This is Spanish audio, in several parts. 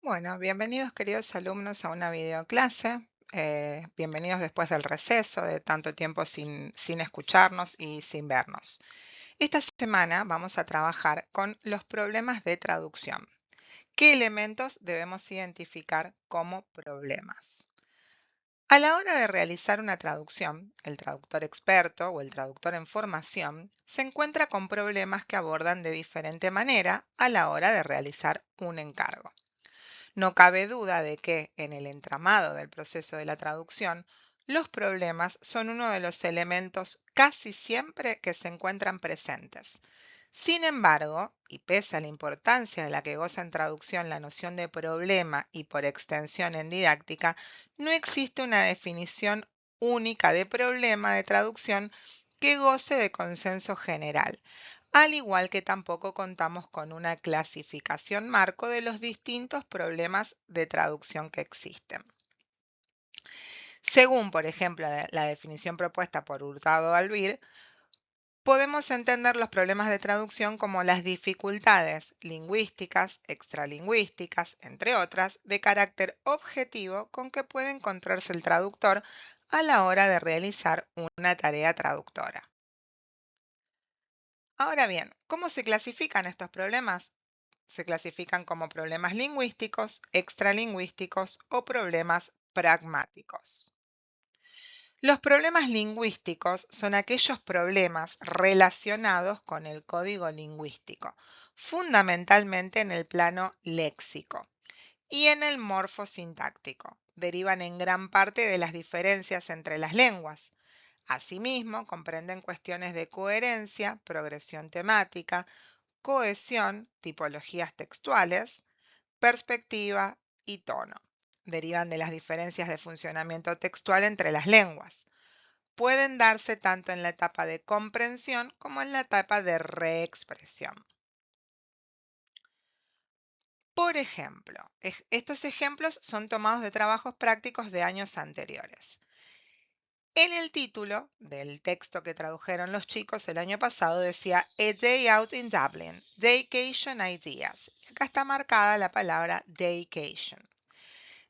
Bueno, bienvenidos queridos alumnos a una videoclase. Bienvenidos después del receso, de tanto tiempo sin escucharnos y sin vernos. Esta semana vamos a trabajar con los problemas de traducción. ¿Qué elementos debemos identificar como problemas? A la hora de realizar una traducción, el traductor experto o el traductor en formación se encuentra con problemas que abordan de diferente manera a la hora de realizar un encargo. No cabe duda de que, en el entramado del proceso de la traducción, los problemas son uno de los elementos casi siempre que se encuentran presentes. Sin embargo, y pese a la importancia de la que goza en traducción la noción de problema y por extensión en didáctica, no existe una definición única de problema de traducción que goce de consenso general, al igual que tampoco contamos con una clasificación marco de los distintos problemas de traducción que existen. Según, por ejemplo, la definición propuesta por Hurtado Albir, podemos entender los problemas de traducción como las dificultades lingüísticas, extralingüísticas, entre otras, de carácter objetivo con que puede encontrarse el traductor a la hora de realizar una tarea traductora. Ahora bien, ¿cómo se clasifican estos problemas? Se clasifican como problemas lingüísticos, extralingüísticos o problemas pragmáticos. Los problemas lingüísticos son aquellos problemas relacionados con el código lingüístico, fundamentalmente en el plano léxico y en el morfosintáctico. Derivan en gran parte de las diferencias entre las lenguas. Asimismo, comprenden cuestiones de coherencia, progresión temática, cohesión, tipologías textuales, perspectiva y tono. Derivan de las diferencias de funcionamiento textual entre las lenguas. Pueden darse tanto en la etapa de comprensión como en la etapa de reexpresión. Por ejemplo, estos ejemplos son tomados de trabajos prácticos de años anteriores. En el título del texto que tradujeron los chicos el año pasado decía A Day Out in Dublin, Daycation Ideas. Acá está marcada la palabra Daycation.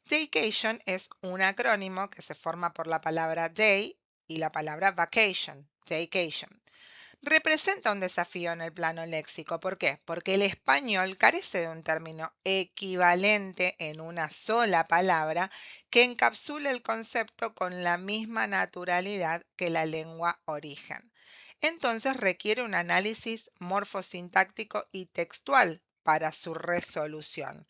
Daycation es un acrónimo que se forma por la palabra day y la palabra vacation, Daycation. Representa un desafío en el plano léxico. ¿Por qué? Porque el español carece de un término equivalente en una sola palabra que encapsule el concepto con la misma naturalidad que la lengua origen. Entonces requiere un análisis morfosintáctico y textual para su resolución.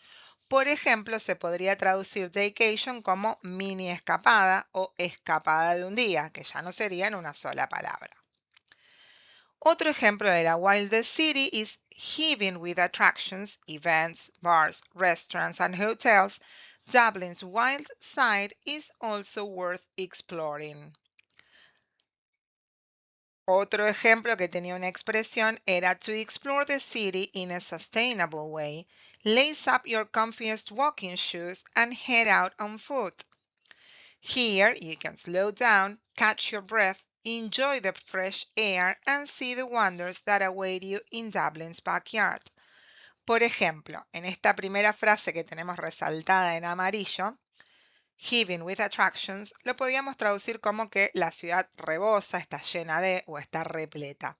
Por ejemplo, se podría traducir daycation como mini escapada o escapada de un día, que ya no sería en una sola palabra. Otro ejemplo era While the city is heaving with attractions, events, bars, restaurants, and hotels, Dublin's wild side is also worth exploring. Otro ejemplo que tenía una expresión era to explore the city in a sustainable way. Lace up your comfiest walking shoes and head out on foot. Here you can slow down, catch your breath, enjoy the fresh air, and see the wonders that await you in Dublin's backyard. Por ejemplo, en esta primera frase que tenemos resaltada en amarillo, heaving with attractions, lo podíamos traducir como que la ciudad rebosa, está llena de o está repleta.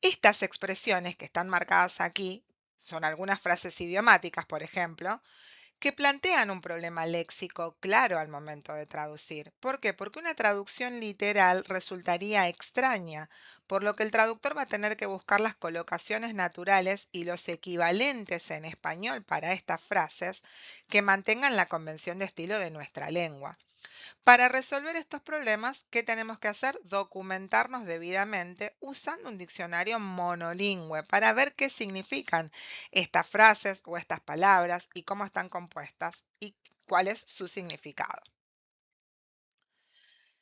Estas expresiones que están marcadas aquí son algunas frases idiomáticas, por ejemplo, que plantean un problema léxico claro al momento de traducir. ¿Por qué? Porque una traducción literal resultaría extraña, por lo que el traductor va a tener que buscar las colocaciones naturales y los equivalentes en español para estas frases que mantengan la convención de estilo de nuestra lengua. Para resolver estos problemas, ¿qué tenemos que hacer? Documentarnos debidamente usando un diccionario monolingüe para ver qué significan estas frases o estas palabras y cómo están compuestas y cuál es su significado.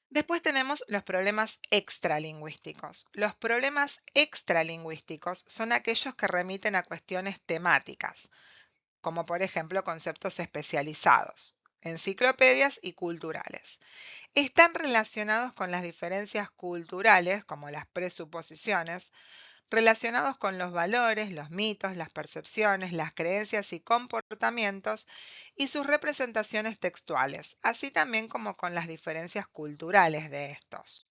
Después tenemos los problemas extralingüísticos. Los problemas extralingüísticos son aquellos que remiten a cuestiones temáticas, como por ejemplo conceptos especializados, enciclopedias y culturales. Están relacionados con las diferencias culturales, como las presuposiciones, relacionados con los valores, los mitos, las percepciones, las creencias y comportamientos y sus representaciones textuales, así también como con las diferencias culturales de estos.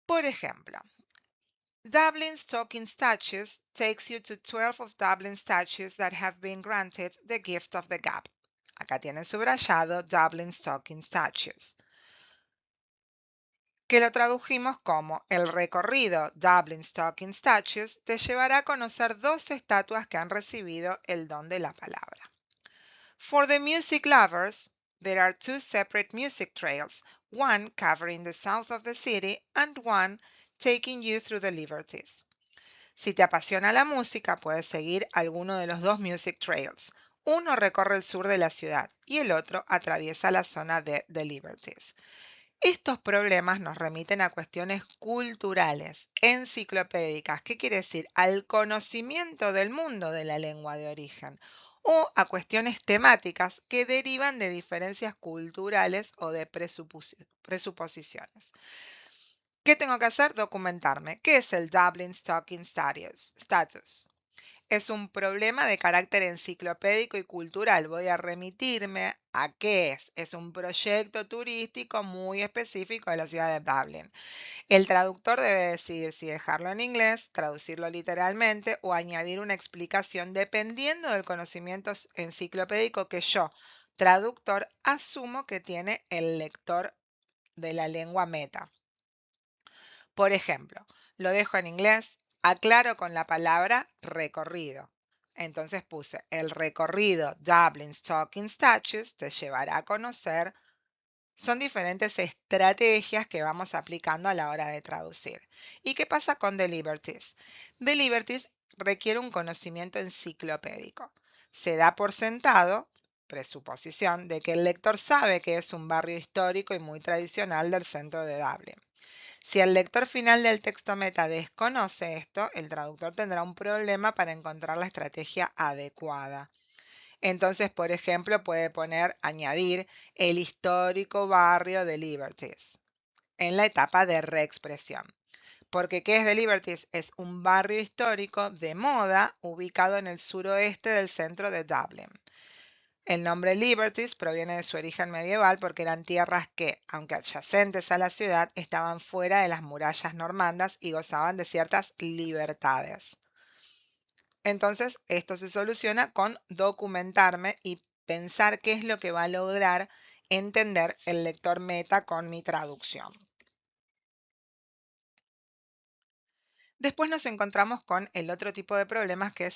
Por ejemplo, Dublin's Talking Statues takes you to 12 of Dublin's statues that have been granted the gift of the gab. Acá tienen subrayado Dublin's Talking Statues, que lo tradujimos como el recorrido Dublin's Talking Statues te llevará a conocer 12 estatuas que han recibido el don de la palabra. For the music lovers, there are 2 separate music trails, one covering the south of the city and one taking you through the Liberties. Si te apasiona la música, puedes seguir alguno de los 2 music trails. Uno recorre el sur de la ciudad y el otro atraviesa la zona de The Liberties. Estos problemas nos remiten a cuestiones culturales, enciclopédicas, ¿qué quiere decir? Al conocimiento del mundo de la lengua de origen, o a cuestiones temáticas que derivan de diferencias culturales o de presuposiciones. ¿Qué tengo que hacer? Documentarme. ¿Qué es el Dublin Talking Status? Es un problema de carácter enciclopédico y cultural. Voy a remitirme a qué es. Es un proyecto turístico muy específico de la ciudad de Dublín. El traductor debe decidir si dejarlo en inglés, traducirlo literalmente o añadir una explicación dependiendo del conocimiento enciclopédico que yo, traductor, asumo que tiene el lector de la lengua meta. Por ejemplo, lo dejo en inglés, aclaro con la palabra recorrido. Entonces puse el recorrido Dublin's Talking Statues te llevará a conocer. Son diferentes estrategias que vamos aplicando a la hora de traducir. ¿Y qué pasa con The Liberties? The Liberties requiere un conocimiento enciclopédico. Se da por sentado, presuposición, de que el lector sabe que es un barrio histórico y muy tradicional del centro de Dublín. Si el lector final del texto meta desconoce esto, el traductor tendrá un problema para encontrar la estrategia adecuada. Entonces, por ejemplo, puede añadir el histórico barrio de Liberties en la etapa de reexpresión. Porque ¿qué es The Liberties? Es un barrio histórico de moda ubicado en el suroeste del centro de Dublín. El nombre Liberties proviene de su origen medieval porque eran tierras que, aunque adyacentes a la ciudad, estaban fuera de las murallas normandas y gozaban de ciertas libertades. Entonces, esto se soluciona con documentarme y pensar qué es lo que va a lograr entender el lector meta con mi traducción. Después nos encontramos con el otro tipo de problemas que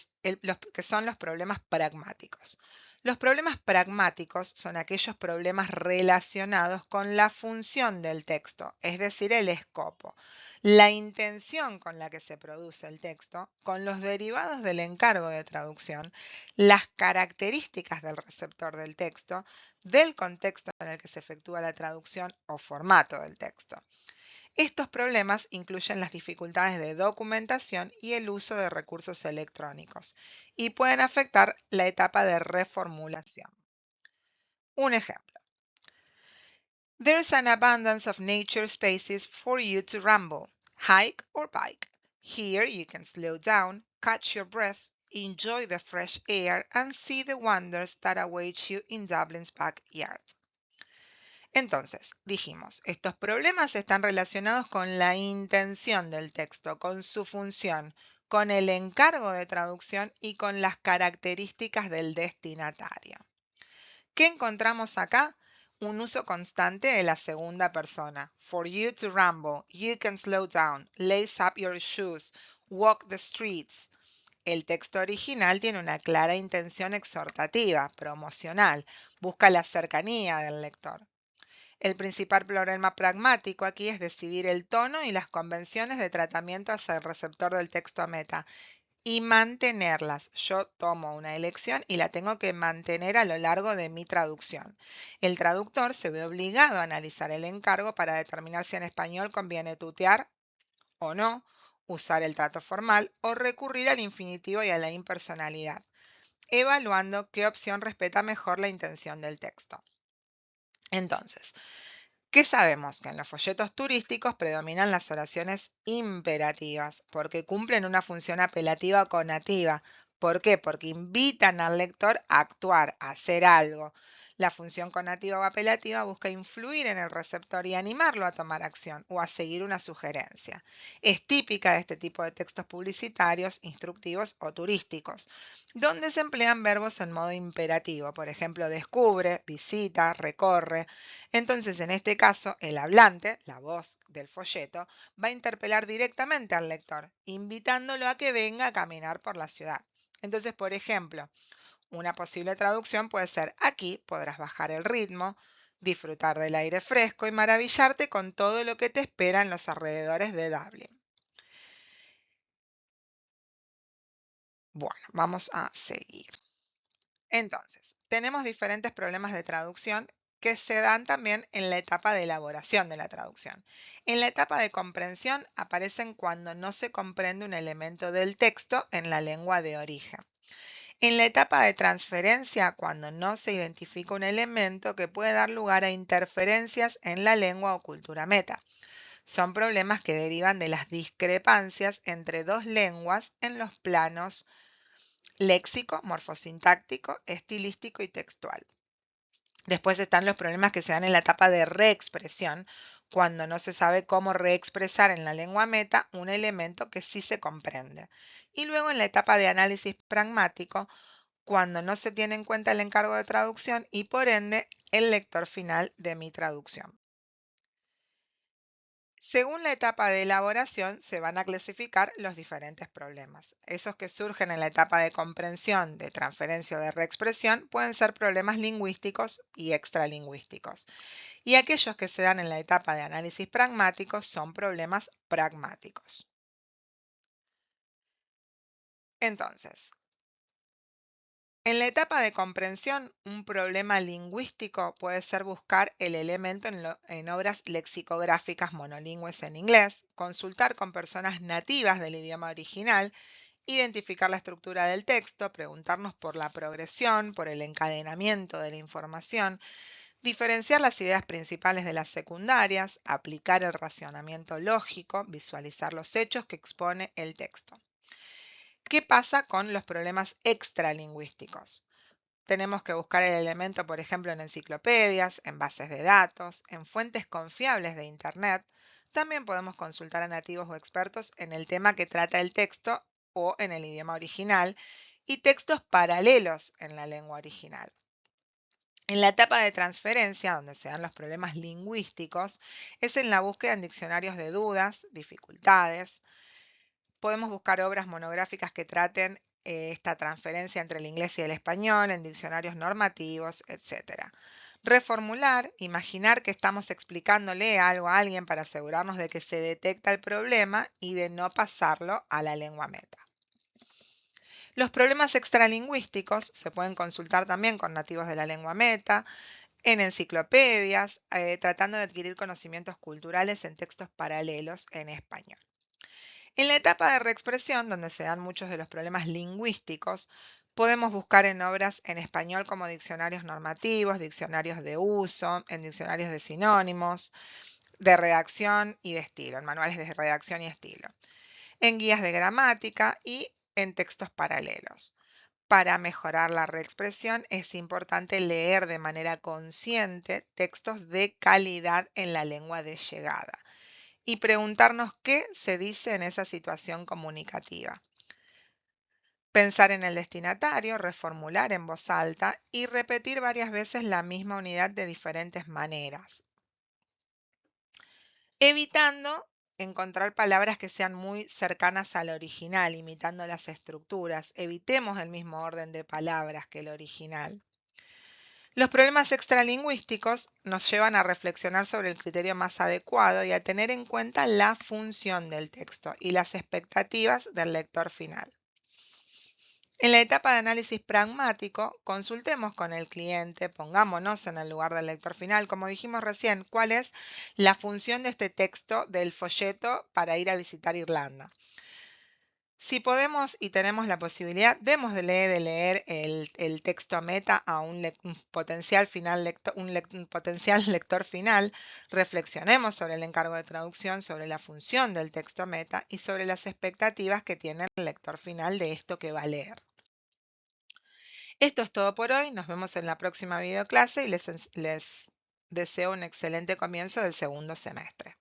son los problemas pragmáticos. Los problemas pragmáticos son aquellos problemas relacionados con la función del texto, es decir, el escopo, la intención con la que se produce el texto, con los derivados del encargo de traducción, las características del receptor del texto, del contexto en el que se efectúa la traducción o formato del texto. Estos problemas incluyen las dificultades de documentación y el uso de recursos electrónicos y pueden afectar la etapa de reformulación. Un ejemplo. There's an abundance of nature spaces for you to ramble, hike or bike. Here you can slow down, catch your breath, enjoy the fresh air and see the wonders that await you in Dublin's backyard. Entonces, dijimos, estos problemas están relacionados con la intención del texto, con su función, con el encargo de traducción y con las características del destinatario. ¿Qué encontramos acá? Un uso constante de la segunda persona. For you to ramble, you can slow down, lace up your shoes, walk the streets. El texto original tiene una clara intención exhortativa, promocional, busca la cercanía del lector. El principal problema pragmático aquí es decidir el tono y las convenciones de tratamiento hacia el receptor del texto meta y mantenerlas. Yo tomo una elección y la tengo que mantener a lo largo de mi traducción. El traductor se ve obligado a analizar el encargo para determinar si en español conviene tutear o no, usar el trato formal o recurrir al infinitivo y a la impersonalidad, evaluando qué opción respeta mejor la intención del texto. Entonces, ¿Qué sabemos? Que en los folletos turísticos predominan las oraciones imperativas, porque cumplen una función apelativa o conativa. ¿Por qué? Porque invitan al lector a actuar, a hacer algo. La función conativa o apelativa busca influir en el receptor y animarlo a tomar acción o a seguir una sugerencia. Es típica de este tipo de textos publicitarios, instructivos o turísticos, donde se emplean verbos en modo imperativo, por ejemplo, descubre, visita, recorre. Entonces, en este caso, el hablante, la voz del folleto, va a interpelar directamente al lector, invitándolo a que venga a caminar por la ciudad. Entonces, por ejemplo, una posible traducción puede ser: aquí podrás bajar el ritmo, disfrutar del aire fresco y maravillarte con todo lo que te espera en los alrededores de Dublín. Bueno, vamos a seguir. Entonces, tenemos diferentes problemas de traducción que se dan también en la etapa de elaboración de la traducción. En la etapa de comprensión aparecen cuando no se comprende un elemento del texto en la lengua de origen. En la etapa de transferencia, cuando no se identifica un elemento que puede dar lugar a interferencias en la lengua o cultura meta. Son problemas que derivan de las discrepancias entre dos lenguas en los planos léxico, morfosintáctico, estilístico y textual. Después están los problemas que se dan en la etapa de reexpresión, cuando no se sabe cómo reexpresar en la lengua meta un elemento que sí se comprende. Y luego en la etapa de análisis pragmático, cuando no se tiene en cuenta el encargo de traducción y por ende el lector final de mi traducción. Según la etapa de elaboración, se van a clasificar los diferentes problemas. Esos que surgen en la etapa de comprensión, de transferencia o de reexpresión pueden ser problemas lingüísticos y extralingüísticos. Y aquellos que se dan en la etapa de análisis pragmático son problemas pragmáticos. Entonces, en la etapa de comprensión, un problema lingüístico puede ser buscar el elemento en obras lexicográficas monolingües en inglés, consultar con personas nativas del idioma original, identificar la estructura del texto, preguntarnos por la progresión, por el encadenamiento de la información, diferenciar las ideas principales de las secundarias, aplicar el racionamiento lógico, visualizar los hechos que expone el texto. ¿Qué pasa con los problemas extralingüísticos? Tenemos que buscar el elemento, por ejemplo, en enciclopedias, en bases de datos, en fuentes confiables de Internet. También podemos consultar a nativos o expertos en el tema que trata el texto o en el idioma original y textos paralelos en la lengua original. En la etapa de transferencia, donde se dan los problemas lingüísticos, es en la búsqueda en diccionarios de dudas, dificultades. Podemos buscar obras monográficas que traten esta transferencia entre el inglés y el español, en diccionarios normativos, etc. Reformular, imaginar que estamos explicándole algo a alguien para asegurarnos de que se detecta el problema y de no pasarlo a la lengua meta. Los problemas extralingüísticos se pueden consultar también con nativos de la lengua meta, en enciclopedias, tratando de adquirir conocimientos culturales en textos paralelos en español. En la etapa de reexpresión, donde se dan muchos de los problemas lingüísticos, podemos buscar en obras en español como diccionarios normativos, diccionarios de uso, en diccionarios de sinónimos, de redacción y de estilo, en manuales de redacción y estilo, en guías de gramática y en textos paralelos. Para mejorar la reexpresión es importante leer de manera consciente textos de calidad en la lengua de llegada y preguntarnos qué se dice en esa situación comunicativa. Pensar en el destinatario, reformular en voz alta y repetir varias veces la misma unidad de diferentes maneras, evitando encontrar palabras que sean muy cercanas al original, imitando las estructuras. Evitemos el mismo orden de palabras que el original. Los problemas extralingüísticos nos llevan a reflexionar sobre el criterio más adecuado y a tener en cuenta la función del texto y las expectativas del lector final. En la etapa de análisis pragmático, consultemos con el cliente, pongámonos en el lugar del lector final, como dijimos recién, cuál es la función de este texto del folleto para ir a visitar Irlanda. Si podemos y tenemos la posibilidad, démosle de leer el texto meta a un potencial potencial lector final. Reflexionemos sobre el encargo de traducción, sobre la función del texto meta y sobre las expectativas que tiene el lector final de esto que va a leer. Esto es todo por hoy. Nos vemos en la próxima videoclase y les deseo un excelente comienzo del segundo semestre.